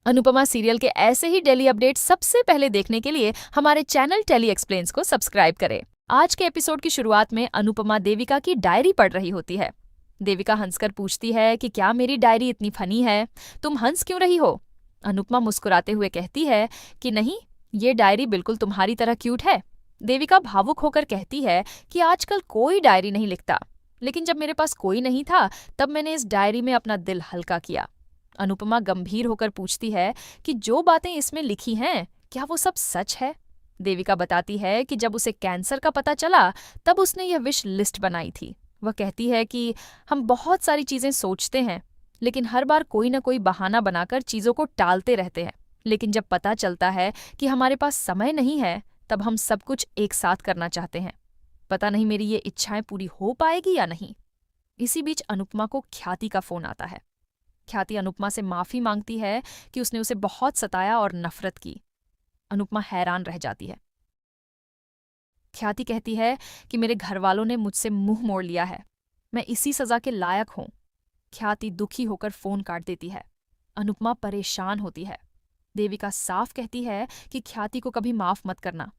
Anupama serial के ऐसे ही daily update सबसे पहले देखने के लिए हमारे चैनल टेली एक्सप्लेन्स को सब्सक्राइब करें। आज के एपिसोड की शुरुआत में अनुपमा देविका की डायरी पढ़ रही होती है। देविका हंसकर पूछती है कि क्या मेरी डायरी इतनी फनी है, तुम हंस क्यों रही हो? अनुपमा मुस्कुराते हुए कहती है कि नहीं, ये डायरी बिल्कुल तुम्हारी तरह क्यूट है। देविका भावुक होकर कहती है कि आजकल कोई डायरी नहीं लिखता, लेकिन जब मेरे पास कोई नहीं था तब मैंने इस डायरी में अपना दिल हल्का किया। अनुपमा गंभीर होकर पूछती है कि जो बातें इसमें लिखी हैं क्या वो सब सच है? देविका बताती है कि जब उसे कैंसर का पता चला तब उसने यह विश लिस्ट बनाई थी। वह कहती है कि हम बहुत सारी चीजें सोचते हैं, लेकिन हर बार कोई न कोई बहाना बनाकर चीजों को टालते रहते हैं। लेकिन जब पता चलता है कि हमारे पास समय नहीं है तब हम सब कुछ एक साथ करना चाहते हैं। पता नहीं मेरी ये इच्छाएं पूरी हो पाएगी या नहीं। इसी बीच अनुपमा को ख्याति का फोन आता है। ख्याति अनुपमा से माफी मांगती है कि उसने उसे बहुत सताया और नफरत की। अनुपमा हैरान रह जाती है। ख्याति कहती है कि मेरे घरवालों ने मुझसे मुंह मोड़ लिया है, मैं इसी सजा के लायक हूं। ख्याति दुखी होकर फोन काट देती है। अनुपमा परेशान होती है। देविका साफ कहती है कि ख्याति को कभी माफ मत करना।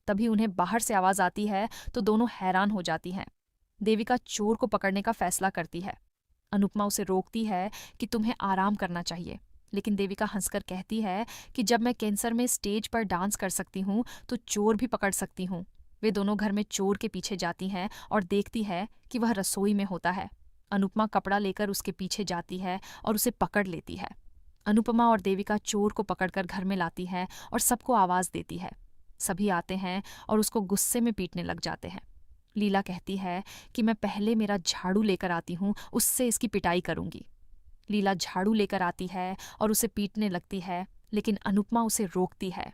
तभी उन्हें बाहर से आवाज आती है तो दोनों हैरान हो जाती हैं। देविका चोर को पकड़ने का फैसला करती है। अनुपमा उसे रोकती है कि तुम्हें आराम करना चाहिए, लेकिन देविका हंसकर कहती है कि जब मैं कैंसर में स्टेज पर डांस कर सकती हूँ तो चोर भी पकड़ सकती हूँ। वे दोनों घर में चोर के पीछे जाती हैं और देखती है कि वह रसोई में होता है। अनुपमा कपड़ा लेकर उसके पीछे जाती है और उसे पकड़ लेती है। अनुपमा और देविका चोर को पकड़कर घर में लाती है और सबको आवाज देती है। सभी आते हैं और उसको गुस्से में पीटने लग जाते हैं। लीला कहती है कि मैं पहले मेरा झाड़ू लेकर आती हूँ, उससे इसकी पिटाई करूंगी। लीला झाड़ू लेकर आती है और उसे पीटने लगती है, लेकिन अनुपमा उसे रोकती है।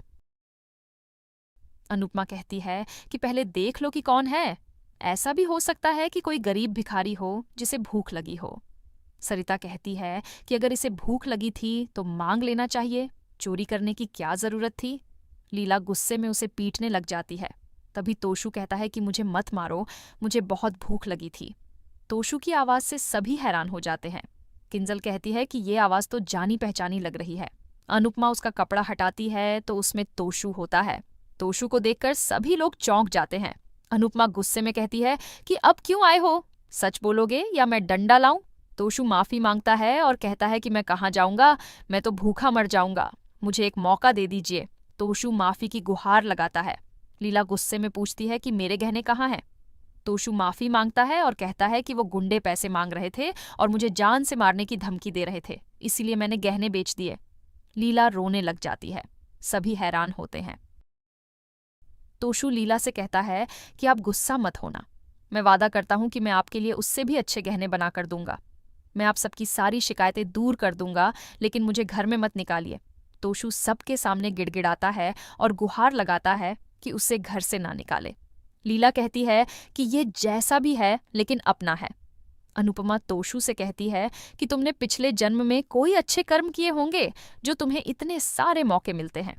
अनुपमा कहती है कि पहले देख लो कि कौन है, ऐसा भी हो सकता है कि कोई गरीब भिखारी हो जिसे भूख लगी हो। सरिता कहती है कि अगर इसे भूख लगी थी तो मांग लेना चाहिए, चोरी करने की क्या जरूरत थी। लीला गुस्से में उसे पीटने लग जाती है। तभी तोशु कहता है कि मुझे मत मारो, मुझे बहुत भूख लगी थी। तोशु की आवाज से सभी हैरान हो जाते हैं। किंजल कहती है कि ये आवाज तो जानी पहचानी लग रही है। अनुपमा उसका कपड़ा हटाती है तो उसमें तोशु होता है। तोशु को देखकर सभी लोग चौंक जाते हैं। अनुपमा गुस्से में कहती है कि अब क्यों आए हो, सच बोलोगे या मैं डंडा लाऊं? तोशु माफी मांगता है और कहता है कि मैं कहाँ जाऊंगा, मैं तो भूखा मर जाऊंगा, मुझे एक मौका दे दीजिए। तोशु माफी की गुहार लगाता है। लीला गुस्से में पूछती है कि मेरे गहने कहाँ हैं? तोशु माफी मांगता है और कहता है कि वो गुंडे पैसे मांग रहे थे और मुझे जान से मारने की धमकी दे रहे थे, इसीलिए मैंने गहने बेच दिए। लीला रोने लग जाती है। सभी हैरान होते हैं। तोशु लीला से कहता है कि आप गुस्सा मत होना, मैं वादा करता हूं कि मैं आपके लिए उससे भी अच्छे गहने बनाकर दूंगा। मैं आप सबकी सारी शिकायतें दूर कर दूंगा, लेकिन मुझे घर में मत निकालिए। तोशु सबके सामने गिड़गिड़ाता है और गुहार लगाता है कि उसे घर से ना निकाले। लीला कहती है कि ये जैसा भी है लेकिन अपना है। अनुपमा तोशु से कहती है कि तुमने पिछले जन्म में कोई अच्छे कर्म किए होंगे जो तुम्हें इतने सारे मौके मिलते हैं।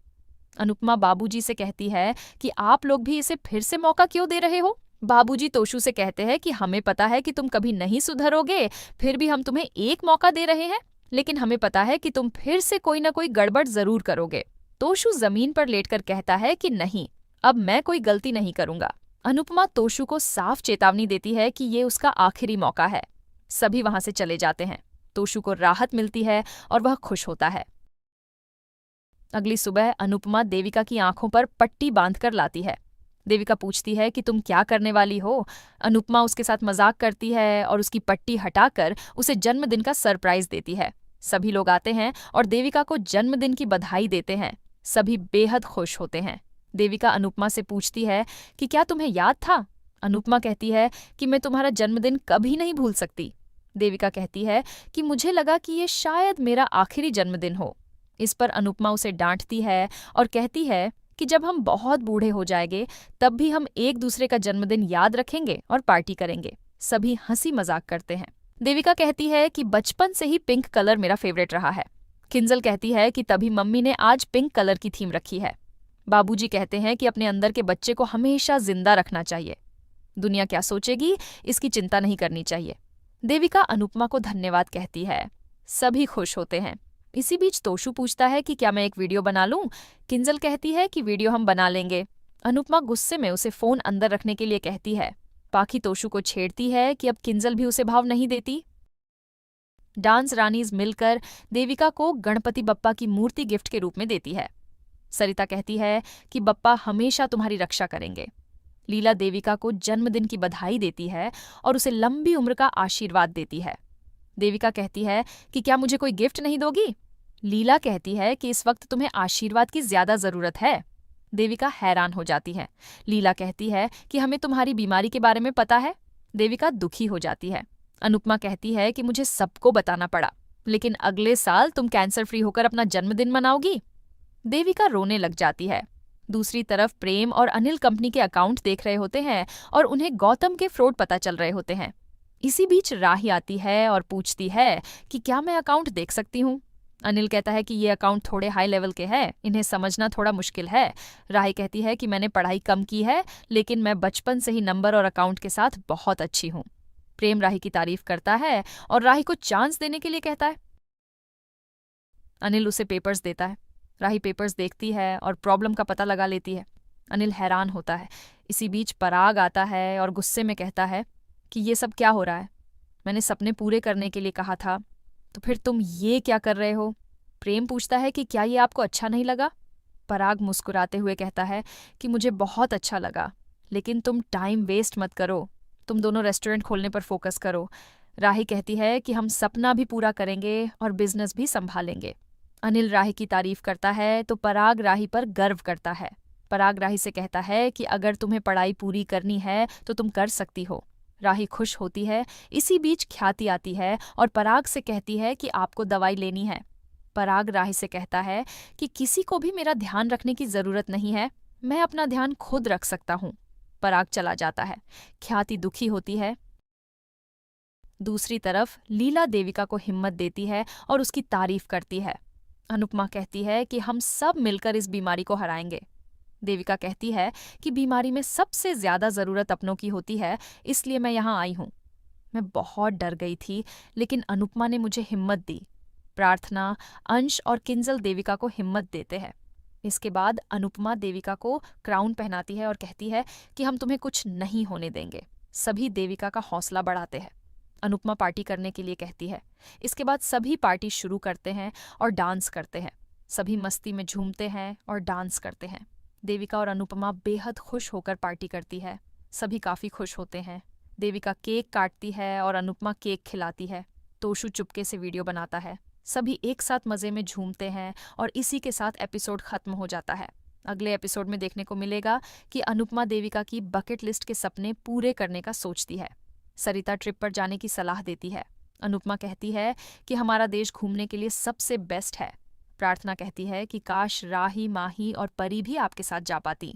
अनुपमा बाबूजी से कहती है कि आप लोग भी इसे फिर से मौका क्यों दे रहे हो? बाबूजी तोशु से कहते हैं कि हमें पता है कि तुम कभी नहीं सुधरोगे, फिर भी हम तुम्हें एक मौका दे रहे हैं, लेकिन हमें पता है कि तुम फिर से कोई न कोई गड़बड़ जरूर करोगे। तोशु जमीन पर लेटकर कहता है कि नहीं, अब मैं कोई गलती नहीं करूंगा। अनुपमा तोशु को साफ चेतावनी देती है कि ये उसका आखिरी मौका है। सभी वहां से चले जाते हैं। तोशु को राहत मिलती है और वह खुश होता है। अगली सुबह अनुपमा देविका की आंखों पर पट्टी बांधकर लाती है। देविका पूछती है कि तुम क्या करने वाली हो? अनुपमा उसके साथ मजाक करती है और उसकी पट्टी हटाकर उसे जन्मदिन का सरप्राइज देती है। सभी लोग आते हैं और देविका को जन्मदिन की बधाई देते हैं। सभी बेहद खुश होते हैं। देविका अनुपमा से पूछती है कि क्या तुम्हें याद था? अनुपमा कहती है कि मैं तुम्हारा जन्मदिन कभी नहीं भूल सकती। देविका कहती है कि मुझे लगा कि ये शायद मेरा आखिरी जन्मदिन हो। इस पर अनुपमा उसे डांटती है और कहती है कि जब हम बहुत बूढ़े हो जाएंगे तब भी हम एक दूसरे का जन्मदिन याद रखेंगे और पार्टी करेंगे। सभी हंसी मजाक करते हैं। देविका कहती है कि बचपन से ही पिंक कलर मेरा फेवरेट रहा है। किंजल कहती है कि तभी मम्मी ने आज पिंक कलर की थीम रखी है। बाबूजी कहते हैं कि अपने अंदर के बच्चे को हमेशा जिंदा रखना चाहिए। दुनिया क्या सोचेगी इसकी चिंता नहीं करनी चाहिए। देविका अनुपमा को धन्यवाद कहती है। सभी खुश होते हैं। इसी बीच तोशु पूछता है कि क्या मैं एक वीडियो बना लूं। किंजल कहती है कि वीडियो हम बना लेंगे। अनुपमा गुस्से में उसे फोन अंदर रखने के लिए कहती है। पाखी तोशु को छेड़ती है कि अब किंजल भी उसे भाव नहीं देती। डांस रानीज मिलकर देविका को गणपति बप्पा की मूर्ति गिफ्ट के रूप में देती है। सरिता कहती है कि बप्पा हमेशा तुम्हारी रक्षा करेंगे। लीला देविका को जन्मदिन की बधाई देती है और उसे लंबी उम्र का आशीर्वाद देती है। देविका कहती है कि क्या मुझे कोई गिफ्ट नहीं दोगी। लीला कहती है कि इस वक्त तुम्हें आशीर्वाद की ज्यादा जरूरत है। देविका हैरान हो जाती है। लीला कहती है कि हमें तुम्हारी बीमारी के बारे में पता है। देविका दुखी हो जाती है। अनुपमा कहती है कि मुझे सबको बताना पड़ा, लेकिन अगले साल तुम कैंसर फ्री होकर अपना जन्मदिन मनाओगी। देविका रोने लग जाती है। दूसरी तरफ प्रेम और अनिल कंपनी के अकाउंट देख रहे होते हैं और उन्हें गौतम के फ्रॉड पता चल रहे होते हैं। इसी बीच राही आती है और पूछती है कि क्या मैं अकाउंट देख सकती हूँ। अनिल कहता है कि ये अकाउंट थोड़े हाई लेवल के हैं, इन्हें समझना थोड़ा मुश्किल है। राही कहती है कि मैंने पढ़ाई कम की है, लेकिन मैं बचपन से ही नंबर और अकाउंट के साथ बहुत अच्छी हूँ। प्रेम राही की तारीफ करता है और राही को चांस देने के लिए कहता है। अनिल उसे पेपर्स देता है। राही पेपर्स देखती है और प्रॉब्लम का पता लगा लेती है। अनिल हैरान होता है। इसी बीच पराग आता है और गुस्से में कहता है कि ये सब क्या हो रहा है। मैंने सपने पूरे करने के लिए कहा था, तो फिर तुम ये क्या कर रहे हो। प्रेम पूछता है कि क्या ये आपको अच्छा नहीं लगा। पराग मुस्कुराते हुए कहता है कि मुझे बहुत अच्छा लगा, लेकिन तुम टाइम वेस्ट मत करो, तुम दोनों रेस्टोरेंट खोलने पर फोकस करो। राही कहती है कि हम सपना भी पूरा करेंगे और बिजनेस भी संभालेंगे। अनिल राही की तारीफ करता है तो पराग राही पर गर्व करता है। पराग राही से कहता है कि अगर तुम्हें पढ़ाई पूरी करनी है तो तुम कर सकती हो। राही खुश होती है। इसी बीच ख्याति आती है और पराग से कहती है कि आपको दवाई लेनी है। पराग राही से कहता है कि किसी को भी मेरा ध्यान रखने की जरूरत नहीं है, मैं अपना ध्यान खुद रख सकता हूँ। पराग चला जाता है। ख्याति दुखी होती है। दूसरी तरफ लीला देविका को हिम्मत देती है और उसकी तारीफ करती है। अनुपमा कहती है कि हम सब मिलकर इस बीमारी को हराएंगे। देविका कहती है कि बीमारी में सबसे ज्यादा जरूरत अपनों की होती है, इसलिए मैं यहाँ आई हूँ। मैं बहुत डर गई थी, लेकिन अनुपमा ने मुझे हिम्मत दी। प्रार्थना, अंश और किंजल देविका को हिम्मत देते हैं। इसके बाद अनुपमा देविका को क्राउन पहनाती है और कहती है कि हम तुम्हें कुछ नहीं होने देंगे। सभी देविका का हौसला बढ़ाते हैं। अनुपमा पार्टी करने के लिए कहती है। इसके बाद सभी पार्टी शुरू करते हैं और डांस करते हैं। सभी मस्ती में झूमते हैं और डांस करते हैं। देविका और अनुपमा बेहद खुश होकर पार्टी करती है। सभी काफी खुश होते हैं। देविका केक काटती है और अनुपमा केक खिलाती है। तोशु चुपके से वीडियो बनाता है। सभी एक साथ मजे में झूमते हैं और इसी के साथ एपिसोड खत्म हो जाता है। अगले एपिसोड में देखने को मिलेगा कि अनुपमा देविका की बकेट लिस्ट के सपने पूरे करने का सोचती है। सरिता ट्रिप पर जाने की सलाह देती है। अनुपमा कहती है कि हमारा देश घूमने के लिए सबसे बेस्ट है। प्रार्थना कहती है कि काश राही, माही और परी भी आपके साथ जा पाती।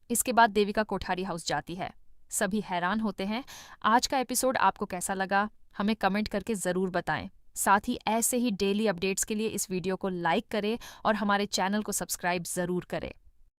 इसके बाद देविका कोठारी हाउस जाती है। सभी हैरान होते हैं। आज का एपिसोड आपको कैसा लगा, हमें कमेंट करके ज़रूर बताएं। साथ ही ऐसे ही डेली अपडेट्स के लिए इस वीडियो को लाइक करें और हमारे चैनल को सब्सक्राइब ज़रूर करें।